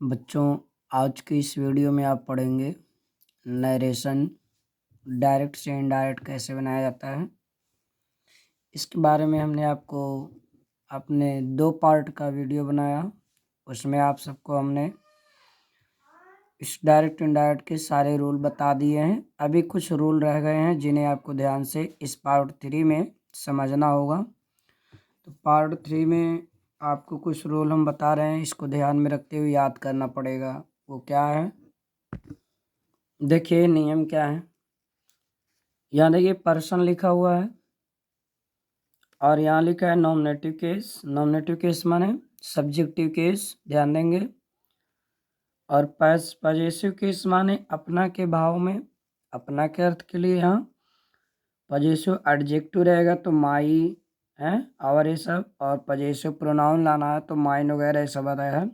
बच्चों, आज की इस वीडियो में आप पढ़ेंगे नरेशन डायरेक्ट से इनडायरेक्ट कैसे बनाया जाता है। इसके बारे में हमने आपको अपने 2 पार्ट का वीडियो बनाया। उसमें आप सबको हमने इस डायरेक्ट इनडायरेक्ट के सारे रूल बता दिए हैं। अभी कुछ रूल रह गए हैं जिन्हें आपको ध्यान से इस पार्ट 3 में समझना होगा। तो पार्ट 3 में आपको कुछ रूल हम बता रहे हैं, इसको ध्यान में रखते हुए याद करना पड़ेगा। वो क्या है, देखिए नियम क्या है। यहाँ देखिए पर्सन लिखा हुआ है और यहाँ लिखा है नॉमिनेटिव केस। नॉमिनेटिव केस माने सब्जेक्टिव केस, ध्यान देंगे। और पजेसिव केस माने अपना के भाव में, अपना के अर्थ के लिए यहाँ पजेसिव एडजेक्टिव रहेगा तो माई है और ये सब, और पजेसिव प्रोनाउन लाना है तो माइन वगैरह ये सब आता है।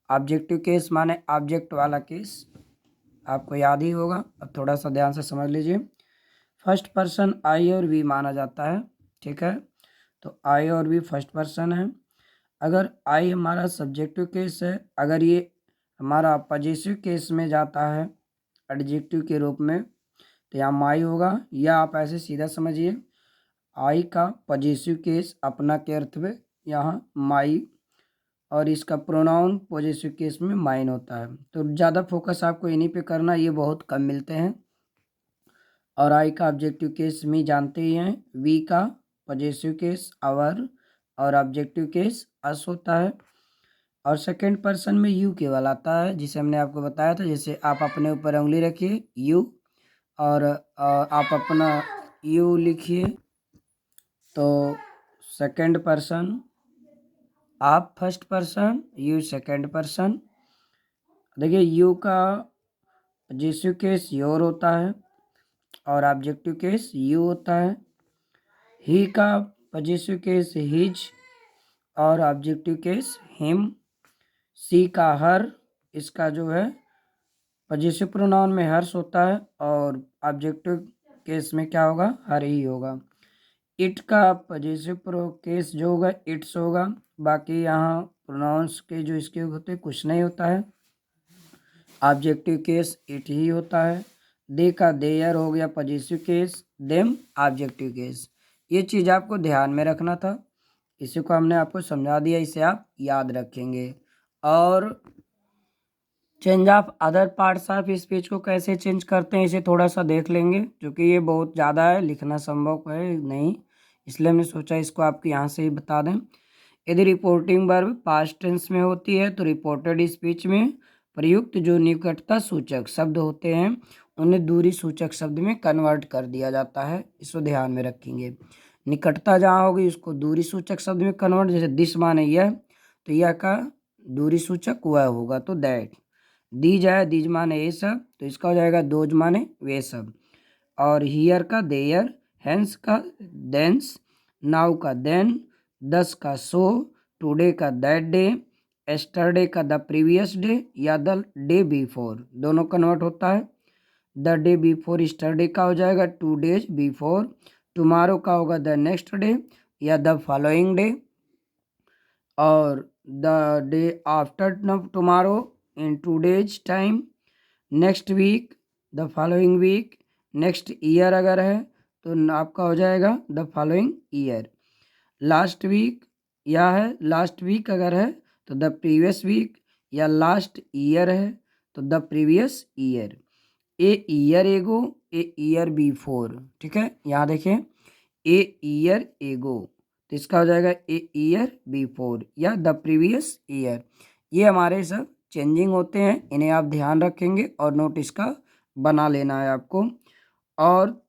ऑब्जेक्टिव केस माने ऑब्जेक्ट वाला केस, आपको याद ही होगा। अब थोड़ा सा ध्यान से समझ लीजिए। फर्स्ट पर्सन आई और वी माना जाता है, ठीक है। तो आई और वी फर्स्ट पर्सन है। अगर आई हमारा सब्जेक्टिव केस है, अगर ये हमारा पजेसिव केस में जाता है एडजेक्टिव के रूप में, तो यहाँ माई होगा। या आप ऐसे सीधा समझिए, आई का पजेसिव केस अपना के अर्थ में यहाँ माई, और इसका प्रोनाउन पॉजिटिव केस में माइन होता है। तो ज़्यादा फोकस आपको इन्हीं पे करना, ये बहुत कम मिलते हैं। और आई का ऑब्जेक्टिव केस में जानते ही हैं। वी का पॉजिटिव केस आवर और ऑब्जेक्टिव केस अस होता है। और सेकंड पर्सन में यू केवल आता है, जिसे हमने आपको बताया था। जैसे आप अपने ऊपर उंगली रखिए यू, और आप अपना यू लिखिए, तो सेकंड पर्सन, आप first person, you second person. देखिए यू का पजेसिव केस योर होता है और ऑब्जेक्टिव केस यू होता है। ही का पजेसिव केस हिज और ऑब्जेक्टिव केस हिम। सी का हर, इसका जो है पजेसिव प्रोनाउन में हर्ष होता है और ऑब्जेक्टिव केस में क्या होगा, हर ही होगा। इट का पजेसिव केस जो होगा इट्स होगा। बाकी यहाँ प्रोनाउंस के जो इसके होते कुछ नहीं होता है। ऑब्जेक्टिव केस इट ही होता है। दे का देयर हो गया possessive case, them objective case. ये चीज़ आपको ध्यान में रखना था, इसी को हमने आपको समझा दिया, इसे आप याद रखेंगे। और change of other parts of speech को कैसे चेंज करते हैं, इसे थोड़ा सा देख लेंगे, क्योंकि ये बहुत ज़्यादा है, लिखना संभव है नहीं, इसलिए हमने सोचा इसको आपको यहाँ से ही बता दें। यदि रिपोर्टिंग वर्ब पास्ट टेंस में होती है तो रिपोर्टेड स्पीच में प्रयुक्त जो निकटता सूचक शब्द होते हैं उन्हें दूरी सूचक शब्द में कन्वर्ट कर दिया जाता है। इसको ध्यान में रखेंगे। निकटता जहाँ होगी उसको दूरी सूचक शब्द में कन्वर्ट, जैसे दिस माने यह, तो यह का दूरी सूचक वह होगा तो दैट। दीज है, दीज माने ये सब, तो इसका हो जाएगा दोज माने वे सब। और हियर का देयर, हैंस का देंस, नाउ का देन, दस का सो, टुडे का दैट डे, एस्टरडे का द प्रीवियस डे या द डे बिफोर, दोनों कन्वर्ट होता है। द डे बिफोर स्टरडे का हो जाएगा 2 days बिफोर। टुमारो का होगा द नेक्स्ट डे या द फॉलोइंग डे। और the day after tomorrow in 2 days time. Next week, the following week. Next year अगर है तो आपका हो जाएगा the following year. Last week या है लास्ट वीक अगर है तो द प्रीवियस वीक, या लास्ट ईयर है तो the previous year. A year ago, a year before, ठीक है। यहाँ देखें ए ईयर एगो, तो इसका हो जाएगा ए ईयर बिफोर या द प्रीवियस ईयर। ये हमारे सब चेंजिंग होते हैं, इन्हें आप ध्यान रखेंगे और नोट इसका बना लेना है आपको। और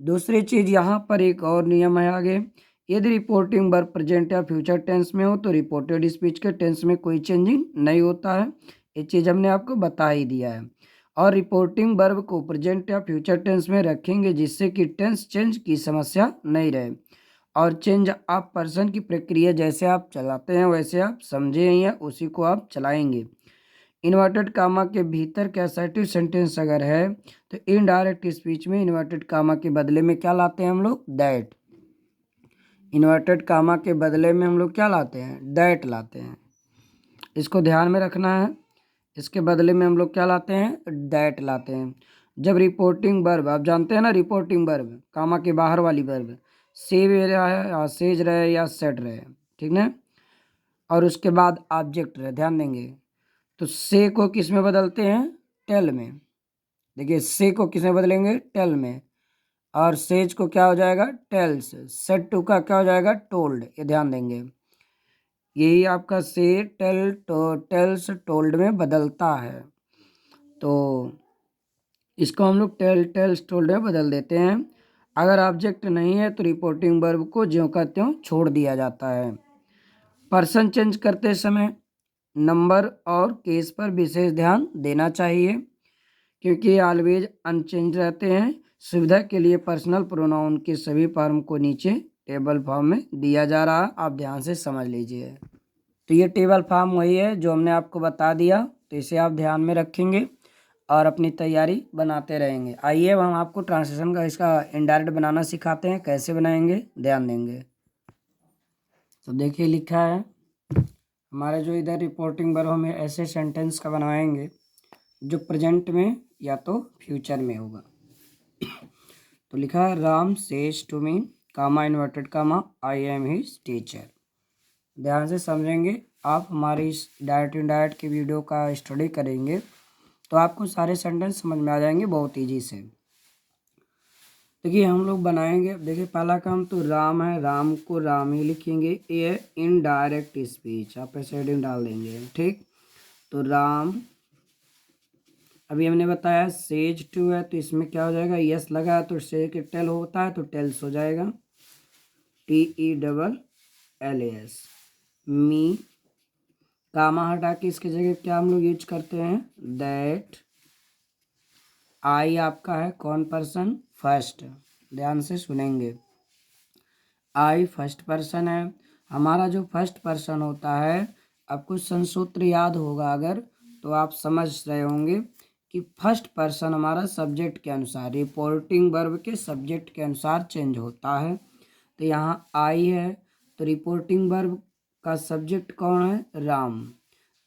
दूसरी चीज़ यहाँ पर एक और नियम है आगे। यदि रिपोर्टिंग वर्ब प्रेजेंट या फ्यूचर टेंस में हो तो रिपोर्टेड स्पीच के टेंस में कोई चेंजिंग नहीं होता है। ये चीज़ हमने आपको बता ही दिया है। और रिपोर्टिंग वर्ब को प्रेजेंट या फ्यूचर टेंस में रखेंगे जिससे कि टेंस चेंज की समस्या नहीं रहे। और चेंज ऑफ पर्सन की प्रक्रिया जैसे आप चलाते हैं वैसे आप समझे ही हैं, उसी को आप चलाएंगे। इन्वर्टेड कामा के भीतर के असर्टिव सेंटेंस अगर है तो इनडायरेक्ट स्पीच में इन्वर्टेड कामा के बदले में क्या लाते हैं हम लोग, दैट। इन्वर्टेड कामा के बदले में हम लोग क्या लाते हैं, दैट लाते हैं। इसको ध्यान में रखना है। इसके बदले में हम लोग क्या लाते हैं, दैट लाते हैं। जब रिपोर्टिंग वर्ब, आप जानते हैं ना रिपोर्टिंग वर्ब, कामा के बाहर वाली वर्ब, से रहा है या सेज रहे या सेट रहे, ठीक ना, और उसके बाद ऑब्जेक्ट रहे, ध्यान देंगे। तो से को किस में बदलते हैं, टेल में। देखिए से को किस में बदलेंगे, टेल में, और सेज को क्या हो जाएगा, टेल्स। सेट टू का क्या हो जाएगा, टोल्ड, ये ध्यान देंगे। यही आपका से टेल्स टोल्ड में बदलता है। तो इसको हम लोग टेल्स टोल्ड में बदल देते हैं। अगर ऑब्जेक्ट नहीं है तो रिपोर्टिंग वर्ब को ज्यों का त्यों छोड़ दिया जाता है। पर्सन चेंज करते समय नंबर और केस पर विशेष ध्यान देना चाहिए, क्योंकि ये ऑलवेज अनचेंज रहते हैं। सुविधा के लिए पर्सनल प्रोनाउन के सभी फॉर्म को नीचे टेबल फॉर्म में दिया जा रहा है, आप ध्यान से समझ लीजिए। तो ये टेबल फॉर्म वही है जो हमने आपको बता दिया, तो इसे आप ध्यान में रखेंगे और अपनी तैयारी बनाते रहेंगे। आइए अब हम आपको ट्रांसलेशन का इसका इनडायरेक्ट बनाना सिखाते हैं, कैसे बनाएंगे, ध्यान देंगे। तो देखिए लिखा है हमारे जो इधर रिपोर्टिंग वर्ब, हमें ऐसे सेंटेंस का बनवाएंगे जो प्रेजेंट में या तो फ्यूचर में होगा। तो लिखा है Ram says to me, comma inverted comma, I am his teacher. ध्यान से समझेंगे। आप हमारी इस डायरेक्ट इनडायरेक्ट की वीडियो का स्टडी करेंगे तो आपको सारे सेंटेंस समझ में आ जाएंगे बहुत ईजी से। देखिए हम लोग बनाएंगे, देखिए पहला काम तो राम है, राम को राम ही लिखेंगे, ये इनडायरेक्ट स्पीच, आप ऐसे हेडिंग डाल देंगे, ठीक। तो राम, अभी हमने बताया सेज टू है, तो इसमें क्या हो जाएगा, यस लगा है तो से के टेल होता है तो टेल्स हो जाएगा, TELLS। मी, कामा हटा के इसके जगह क्या हम लोग यूज करते हैं, दैट। आई आपका है कौन पर्सन, फर्स्ट, ध्यान से सुनेंगे। आई फर्स्ट पर्सन है। हमारा जो फर्स्ट पर्सन होता है, आपको संसूत्र याद होगा अगर, तो आप समझ रहे होंगे कि फर्स्ट पर्सन हमारा सब्जेक्ट के अनुसार, रिपोर्टिंग वर्ब के सब्जेक्ट के अनुसार चेंज होता है। तो यहाँ आई है तो रिपोर्टिंग वर्ब का सब्जेक्ट कौन है, राम।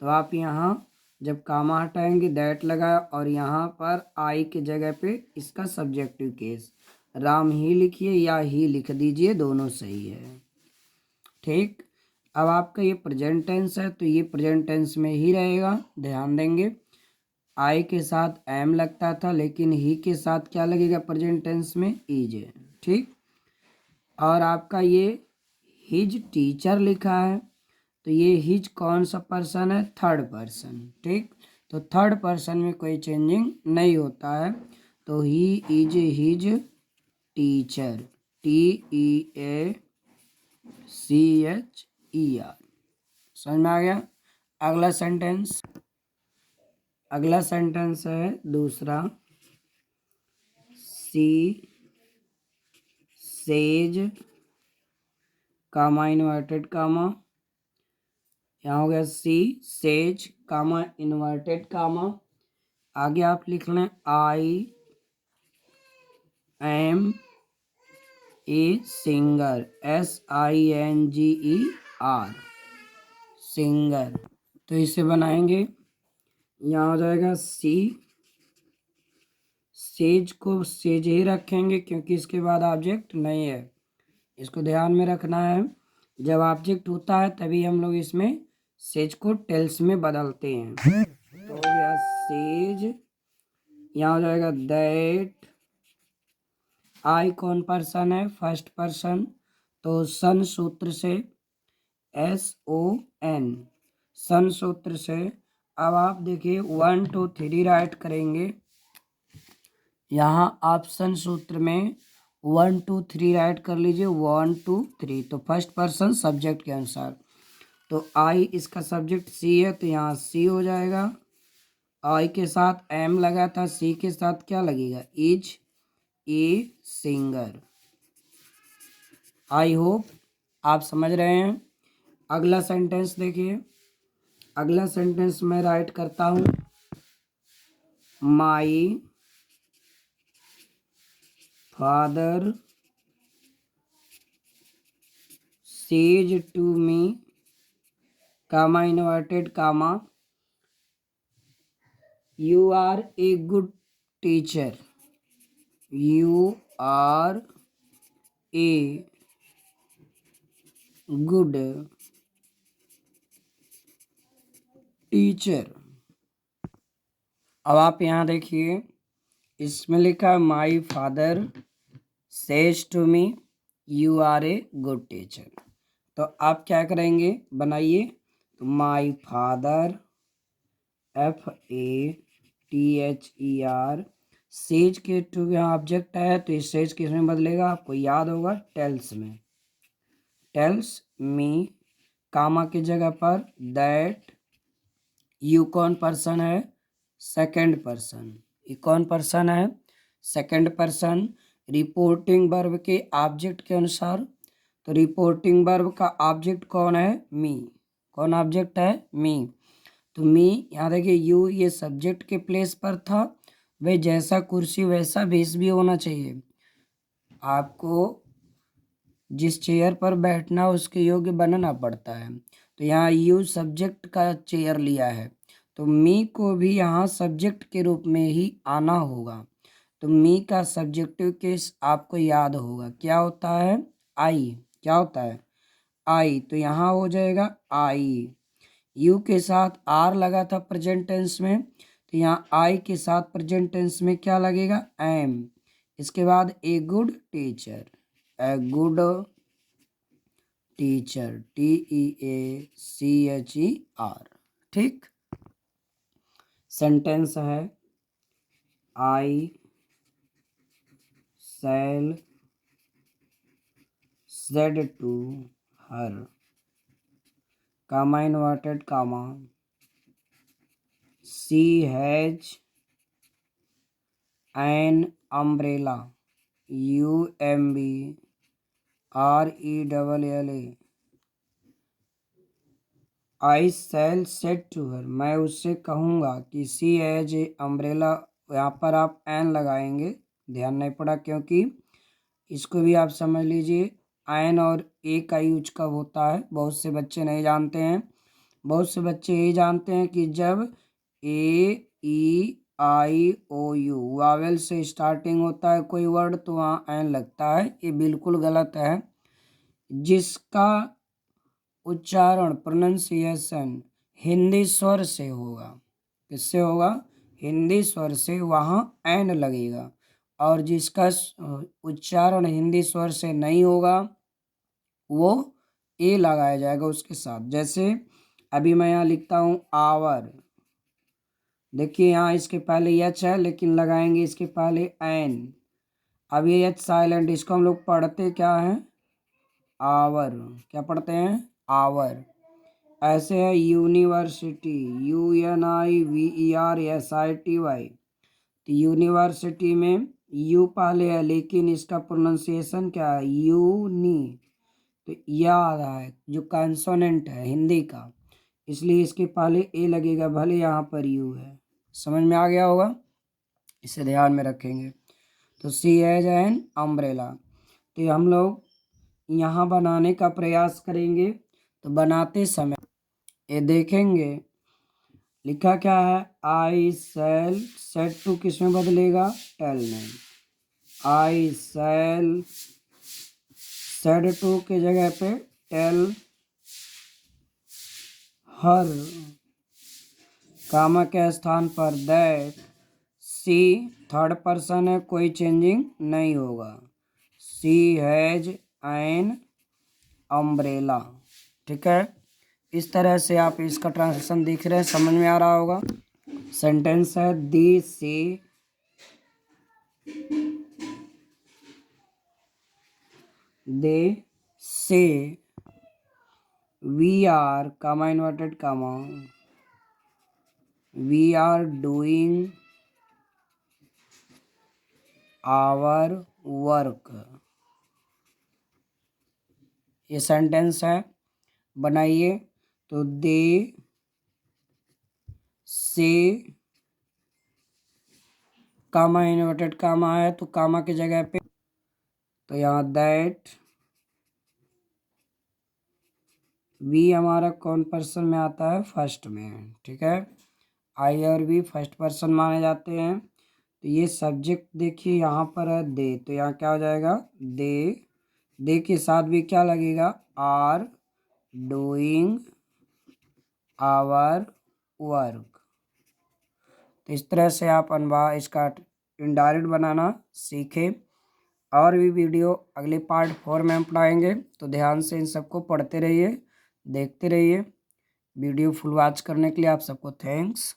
तो आप यहाँ जब कामा हटाएंगे दैट लगा, और यहाँ पर आई के जगह पे इसका सब्जेक्टिव केस राम ही लिखिए या ही लिख दीजिए, दोनों सही है, ठीक। अब आपका ये प्रेजेंट टेंस है तो ये प्रेजेंट टेंस में ही रहेगा, ध्यान देंगे। आई के साथ एम लगता था, लेकिन ही के साथ क्या लगेगा प्रेजेंट टेंस में, इज, ठीक। और आपका ये हिज टीचर लिखा है, तो ये हिज कौन सा पर्सन है, थर्ड पर्सन, ठीक। तो थर्ड पर्सन में कोई चेंजिंग नहीं होता है, तो he is his teacher, TEACHER। समझ में आ गया। अगला सेंटेंस है दूसरा, सी सेज, कामा इन्वर्टेड कामा, यहाँ हो गया सी सेज कामा इन्वर्टेड कामा। आगे आप लिख लें I am a singer, SINGER, singer. तो इसे बनाएंगे, यहाँ हो जाएगा सी, सेज को सेज ही रखेंगे क्योंकि इसके बाद ऑब्जेक्ट नहीं है, इसको ध्यान में रखना है। जब ऑब्जेक्ट होता है तभी हम लोग इसमें सेज को टेल्स में बदलते हैं। तो हो गया सेज, यहाँ हो जाएगा दैट। आई कौन पर्सन है, फर्स्ट पर्सन, तो सन सूत्र से, SON, सन सूत्र से। अब आप देखिए 1 2 3 राइट करेंगे, यहाँ ऑप्शन सूत्र में 1 2 3 राइट कर लीजिए, 1 2 3, तो फर्स्ट पर्सन सब्जेक्ट के अनुसार। तो आई इसका सब्जेक्ट सी है तो यहाँ सी हो जाएगा, आई के साथ एम लगा था, सी के साथ क्या लगेगा, is a singer. I hope आप समझ रहे हैं। अगला सेंटेंस देखिए, अगला सेंटेंस मैं राइट करता हूँ, my father says to me, comma inverted comma, you are a good teacher, you are a good teacher. अब आप यहाँ देखिए, इसमें लिखा है my father says to me you are a good teacher. तो आप क्या करेंगे, बनाइए। तो माई फादर FATHER, सेज के टू यहाँ ऑब्जेक्ट है, तो इस सेज किस में बदलेगा, आपको याद होगा, टेल्स में। टेल्स मी, कामा की जगह पर दैट, यू कौन पर्सन है, सेकंड पर्सन। ये कौन पर्सन है, सेकंड पर्सन। रिपोर्टिंग वर्ब के ऑब्जेक्ट के अनुसार, तो रिपोर्टिंग वर्ब का ऑब्जेक्ट कौन है, मी। कौन ऑब्जेक्ट है, मी। तो मी, यहाँ देखिए यू ये सब्जेक्ट के प्लेस पर था, वह जैसा कुर्सी वैसा भेस भी होना चाहिए। आपको जिस चेयर पर बैठना उसके योग्य बनना पड़ता है। तो यहाँ यू सब्जेक्ट का चेयर लिया है, तो मी को भी यहाँ सब्जेक्ट के रूप में ही आना होगा। तो मी का सब्जेक्टिव केस आपको याद होगा, क्या होता है, आई। क्या होता है, आई। तो यहाँ हो जाएगा आई। यू के साथ आर लगा था प्रेजेंट टेंस में, तो यहाँ आई के साथ प्रेजेंट टेंस में क्या लगेगा, एम। इसके बाद a good teacher, a good teacher, TEACHER। ठीक। सेंटेंस है I sell said to her, comma inverted comma, she has an umbrella, UMBRELLA, I sell set to her, मैं उससे कहूँगा कि सी एज ए अम्ब्रेला। यहाँ पर आप एन लगाएंगे, ध्यान नहीं पड़ा, क्योंकि इसको भी आप समझ लीजिए, एन और ए का यूज कब होता है, बहुत से बच्चे नहीं जानते हैं। बहुत से बच्चे ये जानते हैं कि जब AEIOU वावेल से स्टार्टिंग होता है कोई वर्ड तो वहाँ एन लगता है। ये बिल्कुल गलत है। जिसका उच्चारण प्रोनंसिएशन हिंदी स्वर से होगा, किससे होगा, हिंदी स्वर से, वहाँ एन लगेगा। और जिसका उच्चारण हिंदी स्वर से नहीं होगा वो ए लगाया जाएगा उसके साथ। जैसे अभी मैं यहाँ लिखता हूँ आवर, देखिए यहाँ इसके पहले एच है लेकिन लगाएंगे इसके पहले एन। अब ये एच साइलेंट, इसको हम लोग पढ़ते क्या है, आवर। क्या पढ़ते हैं, आवर। ऐसे है यूनिवर्सिटी, UNIVERSITY। तो यूनिवर्सिटी में यू पहले है लेकिन इसका प्रोनाउंसिएशन क्या है, यूनी। तो यह आ रहा है जो कंसोनेंट है हिंदी का, इसलिए इसके पहले ए लगेगा, भले यहाँ पर यू है। समझ में आ गया होगा, इसे ध्यान में रखेंगे। तो सी एज एन अम्ब्रेला। तो हम लोग यहाँ बनाने का प्रयास करेंगे। तो बनाते समय ये देखेंगे लिखा क्या है, आई सेल सेट टू किस में बदलेगा, टेल में। आई सेल सेड टू के जगह पे टेल हर, कामा के स्थान पर दैट, सी थर्ड पर्सन है, कोई चेंजिंग नहीं होगा, सी हैज एन अम्ब्रेला। ठीक है, इस तरह से आप इसका ट्रांसलेशन देख रहे हैं, समझ में आ रहा होगा। सेंटेंस है they say we are, comma inverted comma, we are doing our work. ये सेंटेंस है, बनाइए। तो दे से, कामा इन्वर्टेड कामा है तो कामा की जगह पे, तो यहाँ दैट, वी हमारा कौन पर्सन में आता है, फर्स्ट में। ठीक है, आई और वी फर्स्ट पर्सन माने जाते हैं। तो ये सब्जेक्ट देखिए यहाँ पर है दे, तो यहाँ क्या हो जाएगा दे के साथ भी क्या लगेगा आर डूइंग आवर वर्क। तो इस तरह से आप इसका इनडायरेक्ट बनाना सीखें। और भी वीडियो अगले पार्ट 4 में हम पढ़ाएंगे, तो ध्यान से इन सबको पढ़ते रहिए, देखते रहिए। वीडियो फुल वॉच करने के लिए आप सबको थैंक्स।